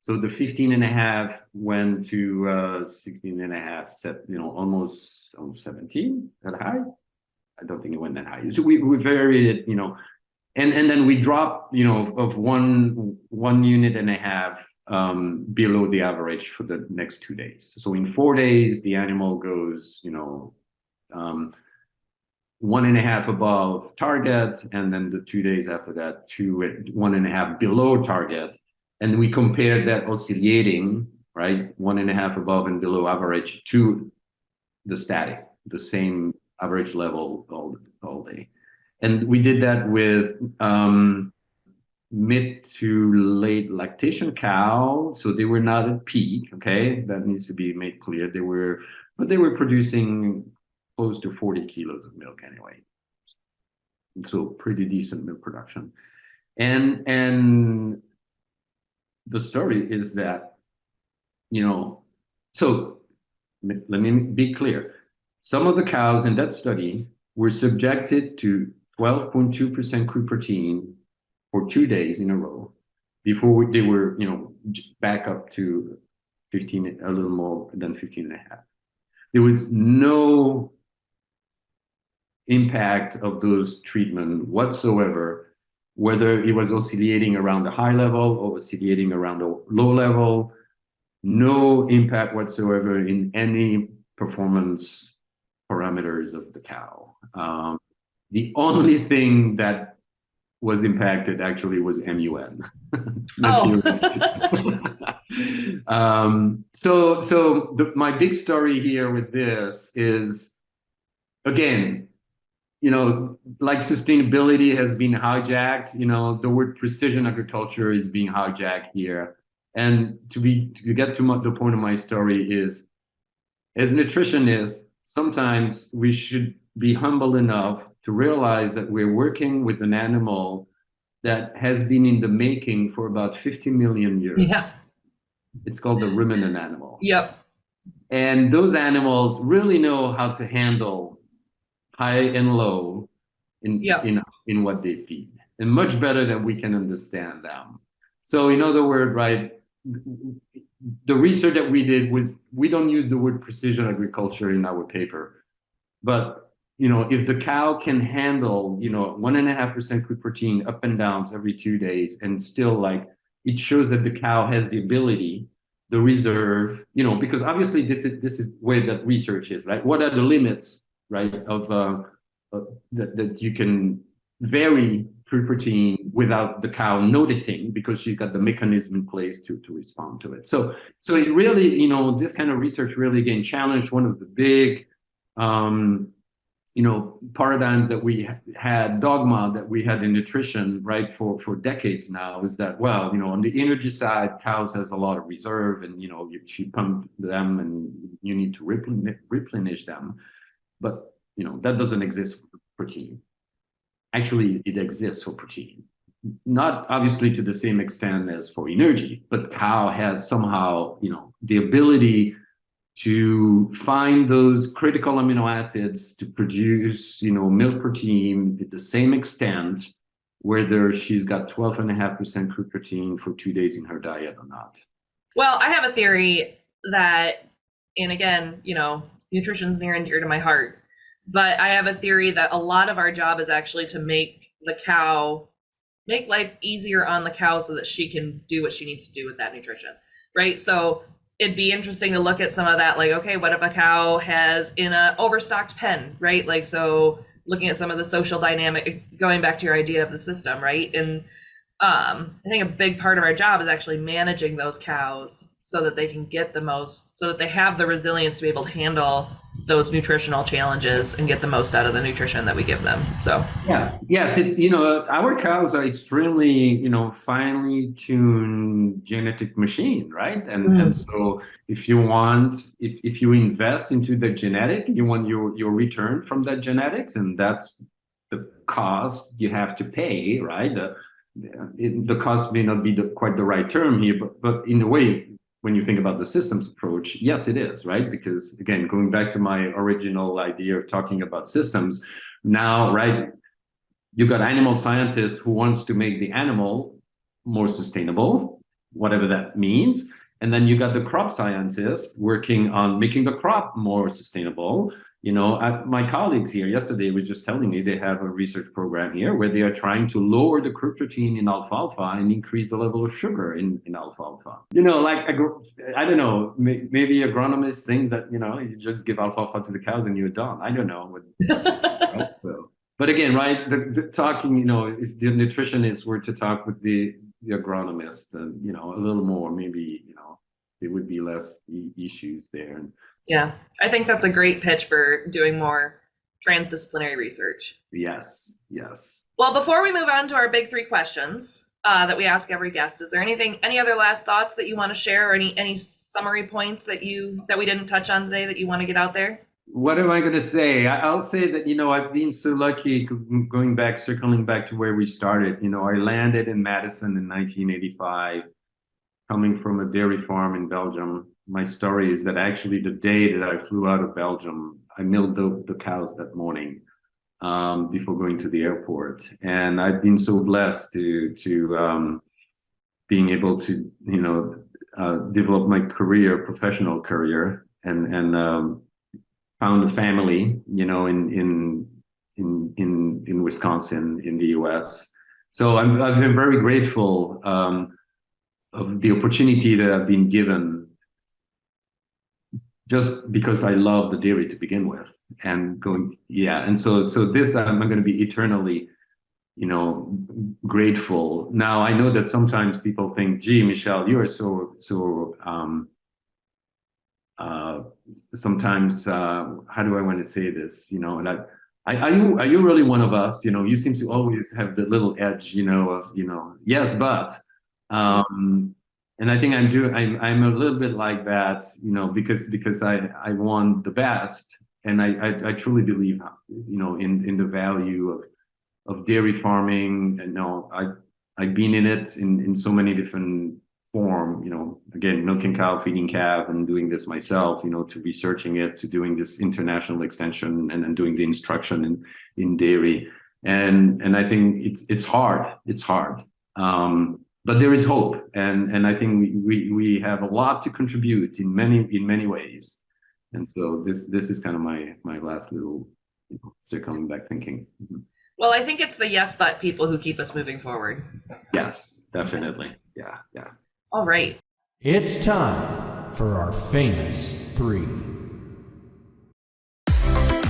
So the 15.5 went to 16.5, set, almost 17, that high? I don't think it went that high. So we varied it, and then we dropped, of 1.5 units below the average for the next 2 days. So in 4 days, the animal goes, 1.5 above target, and then the 2 days after that, 1.5 below target. And we compared that oscillating, right, 1.5 above and below average to the static, the same average level all day. And we did that with mid to late lactation cow. So they were not at peak, okay? That needs to be made clear. But they were producing close to 40 kilos of milk anyway. So pretty decent milk production. And the story is that, so let me be clear. Some of the cows in that study were subjected to 12.2% crude protein for 2 days in a row before they were, back up to 15, a little more than 15.5. There was no impact of those treatment whatsoever, whether it was oscillating around the high level or oscillating around the low level. No impact whatsoever in any performance parameters of the cow. The only thing that was impacted actually was MUN. My big story here with this is, again, like sustainability has been hijacked, the word precision agriculture is being hijacked here. And to get to the point of my story is, as nutritionists, sometimes we should be humble enough to realize that we're working with an animal that has been in the making for about 50 million years. Yeah. It's called the ruminant animal. Yep. And those animals really know how to handle high and low in what they feed, and much better than we can understand them. So in other words, right, the research that we did was, we don't use the word precision agriculture in our paper, but if the cow can handle 1.5% crude protein up and downs every 2 days, and still, like, it shows that the cow has the ability, the reserve, because obviously this is where that research is, right? What are the limits, right, of that you can vary crude protein without the cow noticing, because she's got the mechanism in place to respond to it. So it really, this kind of research really, again, challenged one of the big paradigms that we had, dogma that we had in nutrition, right, for decades now, is that, well, on the energy side, cows has a lot of reserve, and she pump them and you need to replenish them, but that doesn't exist for protein. Actually, it exists for protein, not obviously to the same extent as for energy, but cow has somehow the ability to find those critical amino acids to produce, milk protein at the same extent, whether she's got 12.5% crude protein for 2 days in her diet or not. Well, I have a theory that, and again, nutrition's near and dear to my heart, But I have a theory that a lot of our job is actually to make life easier on the cow so that she can do what she needs to do with that nutrition, right? So it'd be interesting to look at some of that, like, okay, what if a cow has in a overstocked pen, right? Like, so looking at some of the social dynamic, going back to your idea of the system, right? And I think a big part of our job is actually managing those cows so that they can get the most, so that they have the resilience to be able to handle those nutritional challenges and get the most out of the nutrition that we give them. So yes, our cows are extremely, finely tuned genetic machine, right? And so if you invest into the genetic, you want your return from that genetics, and that's the cost you have to pay, right? The cost may not be quite the right term here, but in a way, when you think about the systems approach, yes, it is, right? Because again, going back to my original idea of talking about systems, now, right, you got animal scientists who wants to make the animal more sustainable, whatever that means. And then you got the crop scientists working on making the crop more sustainable. My colleagues here yesterday was just telling me they have a research program here where they are trying to lower the cryptoprotein in alfalfa and increase the level of sugar in alfalfa. Like, I don't know, maybe agronomists think that, you just give alfalfa to the cows and you're done. I don't know. Right? So, but again, right, the talking, if the nutritionist were to talk with the agronomist, a little more, maybe, there would be less issues there. yeah, I think that's a great pitch for doing more transdisciplinary research. Yes. Well, before we move on to our big three questions that we ask every guest, is there any other last thoughts that you want to share, or any summary points that we didn't touch on today that you want to get out there? What am I going to say? I'll say that, I've been so lucky circling back to where we started. I landed in Madison in 1985, coming from a dairy farm in Belgium. My story is that actually the day that I flew out of Belgium, I milked the cows that morning before going to the airport. And I've been so blessed to being able to, develop my professional career, and found a family, in Wisconsin, in the U.S. So I've been very grateful of the opportunity that I've been given, just because I love the dairy to begin with, and so this I'm going to be eternally, grateful. Now I know that sometimes people think, "Gee, Michel, you are so." Sometimes, how do I want to say this? Like, are you really one of us? You seem to always have the little edge, of yes, but. And I think I'm a little bit like that, because I want the best, and I truly believe, in the value of dairy farming. And I've been in it in so many different form, again, milking cow, feeding calf, and doing this myself, to researching it, to doing this international extension, and then doing the instruction in dairy. And I think it's hard. But there is hope, and I think we have a lot to contribute in many ways. And so this is kind of my last little, circling back thinking. Mm-hmm. Well, I think it's the yes but people who keep us moving forward. Yes, definitely. Yeah. All right. It's time for our famous three.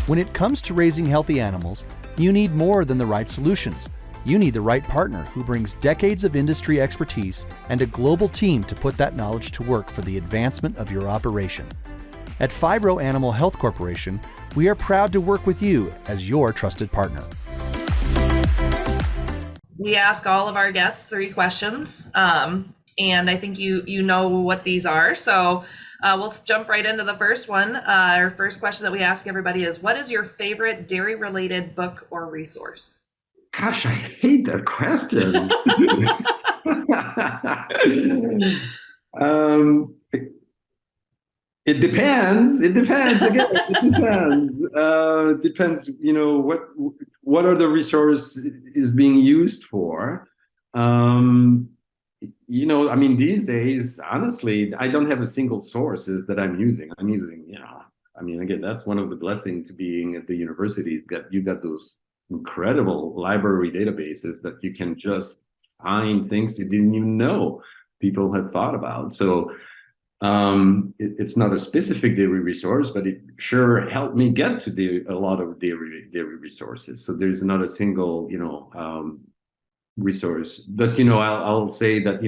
When it comes to raising healthy animals, you need more than the right solutions. You need the right partner who brings decades of industry expertise and a global team to put that knowledge to work for the advancement of your operation. At Phibro Animal Health Corporation, we are proud to work with you as your trusted partner. We ask all of our guests 3 questions, and I think you know what these are. So we'll jump right into the first one. Our first question that we ask everybody is, what is your favorite dairy-related book or resource? Gosh, I hate that question. It depends. Again, it depends. Depends. What are the resources is being used for? I mean, these days, honestly, I don't have a single sources that I'm using. I'm using, I mean, again, that's one of the blessings to being at the universities, that you got those incredible library databases that you can just find things you didn't even know people had thought about. So it's not a specific dairy resource, but it sure helped me get to a lot of dairy resources. So there's not a single, resource. But I'll say that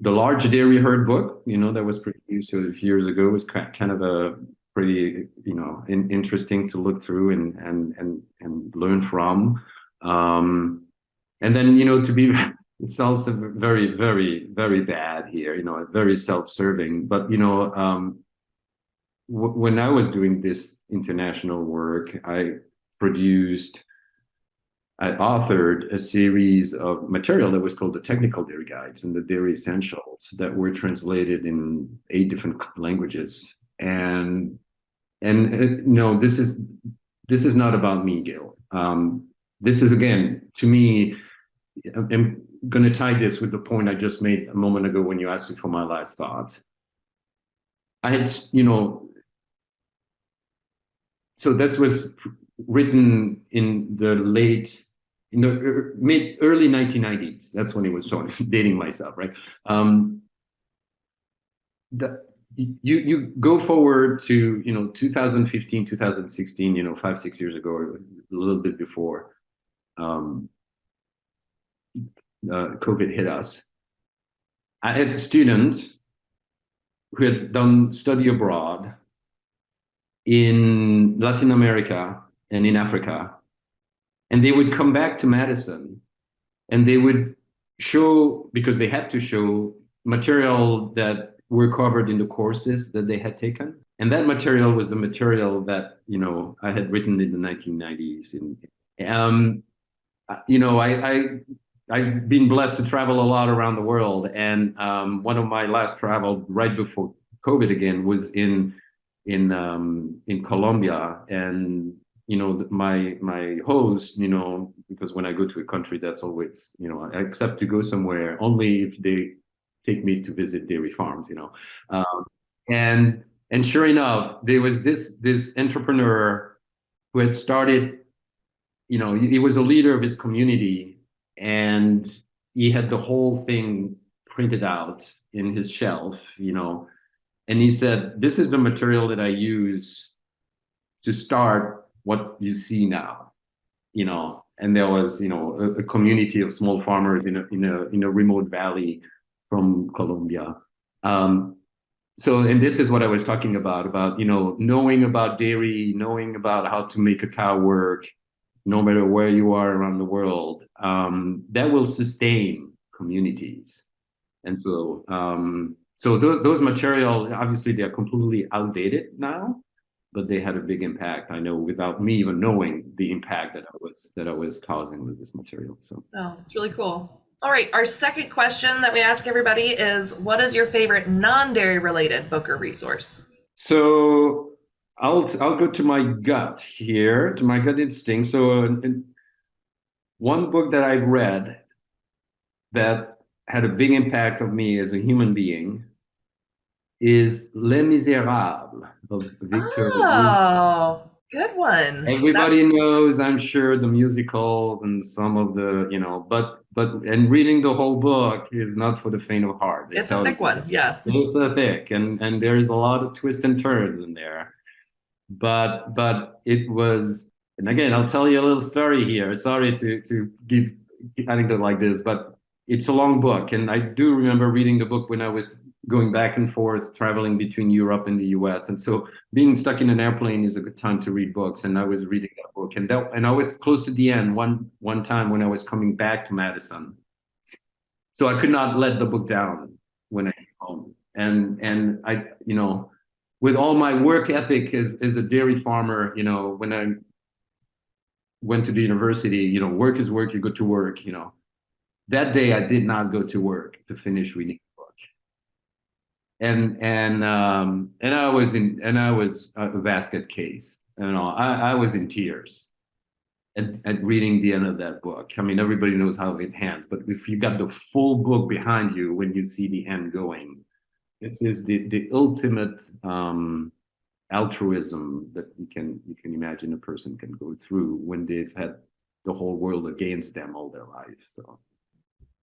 the large dairy herd book, that was produced a few years ago, was kind of a pretty interesting to look through and learn from. And then to be it's also very, very, very bad here, very self-serving. But when I was doing this international work, I authored a series of material that was called the Technical Dairy Guides and the Dairy Essentials that were translated in 8 different languages. And this is not about me, Gil. This is, again, to me, I'm going to tie this with the point I just made a moment ago when you asked me for my last thought. I had, so this was written in the early 1990s. That's when it was sort of dating myself, right? You go forward to 2015, 2016, 5-6 years ago, or a little bit before COVID hit us. I had students who had done study abroad in Latin America and in Africa, and they would come back to Madison and they would show, because they had to show material that were covered in the courses that they had taken. And that material was the material that, I had written in the 1990s. I've been blessed to travel a lot around the world. And one of my last travel right before COVID again was in Colombia. And my host, because when I go to a country, that's always, I accept to go somewhere only if they take me to visit dairy farms, and sure enough, there was this entrepreneur who had started, he was a leader of his community, and he had the whole thing printed out in his shelf, and he said, "This is the material that I use to start what you see now," and there was, a community of small farmers in a remote valley from Colombia. And this is what I was talking about, knowing about dairy, knowing about how to make a cow work, no matter where you are around the world, that will sustain communities. And so, those materials, obviously, they're completely outdated now, but they had a big impact, I know, without me even knowing the impact that I was causing with this material. So, oh, that's really cool. All right, our second question that we ask everybody is, what is your favorite non-dairy related book or resource? So I'll go to my gut here, to my gut instinct. So one book that I've read that had a big impact on me as a human being is Les Miserables of Victor Hugo. Oh, good one. Everybody knows, I'm sure, the musicals and some of the, and reading the whole book is not for the faint of heart. It's a thick one, yeah. It's a thick, and there's a lot of twists and turns in there. But it was, and again, I'll tell you a little story here. Sorry to give anecdote like this, but it's a long book, and I do remember reading the book when I was going back and forth, traveling between Europe and the US. And so being stuck in an airplane is a good time to read books. And I was reading that book, and I was close to the end one time when I was coming back to Madison. So I could not let the book down when I came home. And I, with all my work ethic as a dairy farmer, when I went to the university, work is work, you go to work, that day I did not go to work to finish reading the book. And I was a basket case. I was in tears at reading the end of that book. I mean, everybody knows how it ends, but if you got the full book behind you when you see the end going, this is the ultimate altruism that you can imagine a person can go through when they've had the whole world against them all their life. So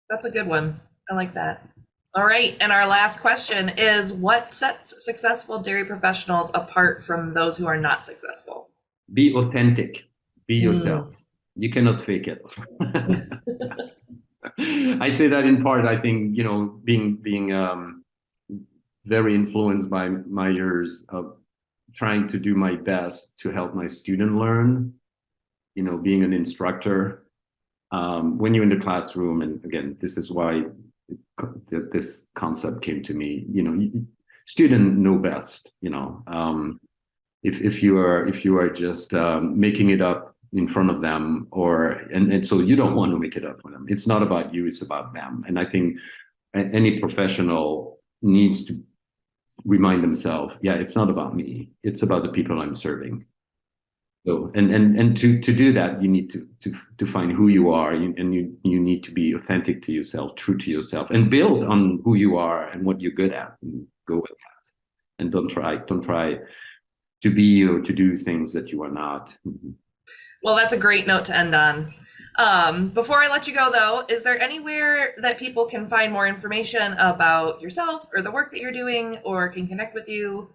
that's a good one. I like that. All right. And our last question is, what sets successful dairy professionals apart from those who are not successful? be authentic, be yourself. You cannot fake it. I say that in part, I think, being very influenced by my years of trying to do my best to help my student learn, being an instructor, when you're in the classroom, and again, this is why this concept came to me, student know best, if you are just making it up in front of them, and so you don't want to make it up for them. It's not about you, it's about them. And I think any professional needs to remind themselves, it's not about me, it's about the people I'm serving. So and to do that, you need to find who you are, and you need to be authentic to yourself, true to yourself, and build on who you are and what you're good at, and go with that. And don't try to be or to do things that you are not. Well, that's a great note to end on. Before I let you go, though, is there anywhere that people can find more information about yourself or the work that you're doing, or can connect with you?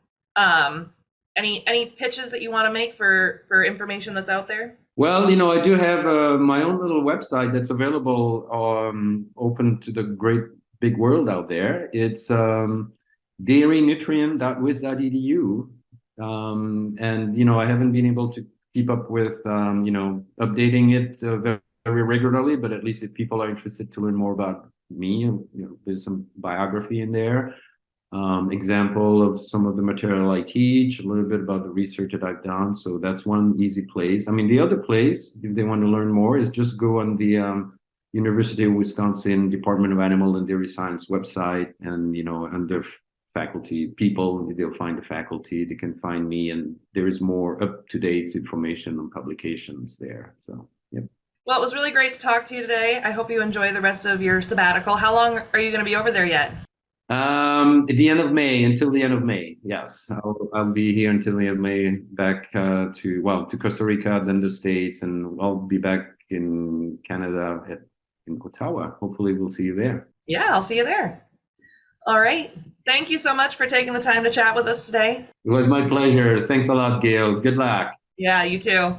Any pitches that you want to make for information that's out there? Well, I do have my own little website that's available, open to the great big world out there. It's dairynutrient.wis.edu. And I haven't been able to keep up with updating it very regularly, but at least if people are interested to learn more about me, there's some biography in there, example of some of the material I teach, a little bit about the research that I've done. So that's one easy place. I mean, the other place, if they want to learn more, is just go on the University of Wisconsin Department of Animal and Dairy Science website, and under faculty people, they'll find the faculty, they can find me, and there is more up-to-date information on publications there. So well, it was really great to talk to you today. I hope you enjoy the rest of your sabbatical. How long are you going to be over there yet? At the end of May, until the end of May. Yes, I'll be here until the end of May, back to Costa Rica, then the States, and I'll be back in Canada in Ottawa. Hopefully we'll see you there. Yeah, I'll see you there. All right. Thank you so much for taking the time to chat with us today. It was my pleasure. Thanks a lot, Gail. Good luck. Yeah, you too.